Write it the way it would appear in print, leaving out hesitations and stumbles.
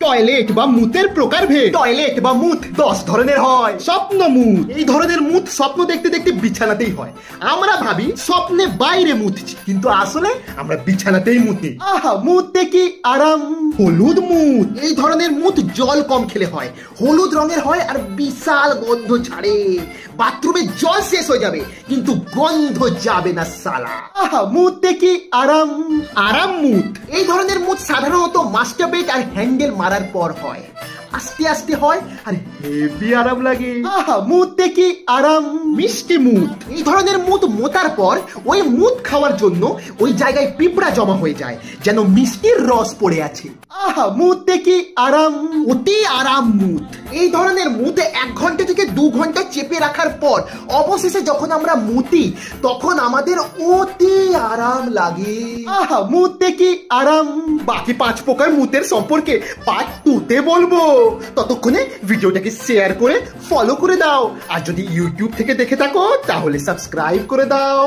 Toilet বা মুতের প্রকারভেদ। Toilet বা মুত 10 ধরনের হয়। স্বপ্ন মুত, এই ধরনের মুত স্বপ্ন দেখতে দেখতে বিছানাতেই হয়। আমরা ভাবি স্বপ্নে বাইরে মুতছি, কিন্তু আসলে আমরা বিছানাতেই মুতি। আহা মুততে কি আরাম। হলুদ মুত, এই ধরনের মুত জল কম খেলে হয়, হলুদ রঙের হয় আর বিশাল গন্ধ ছাড়ে। বাথরুমে জল শেষ হয়ে যাবে কিন্তু গন্ধ যাবে না সালা। আহা মুততে কি আরাম। আরাম মুত, এই ধরনের মুত সাধারণত মাস্টারবেট আর হ্যান্ডেল মারার পর হয়, আস্তে আস্তে হয় আর হেভি আরাম লাগে। আহা মুততে কি আরাম। মিষ্টি মুত, এই ধরনের মুত মোতার পর ওই মুত খাওয়ার জন্য ওই জায়গায় পিঁপড়া জমা হয়ে যায়, যেন মিষ্টির রস পড়ে আছে। আহা মুততে কি আরাম। অতি আরাম মুত, এই ধরনের মুতে 1 ঘন্টা থেকে 2 ঘন্টা চেপে রাখার পর অবশেষে যখন আমরা মুতি তখন আমাদের অতি আরাম লাগে। আহা মুততে কি আরাম। বাকি 5 প্রকার মুতের সম্পর্কে পার্ট 2 তে বলবো। ততক্ষণে ভিডিওটাকে শেয়ার করে ফলো করে দাও, আর যদি ইউটিউব থেকে দেখে থাকো তাহলে সাবস্ক্রাইব করে দাও।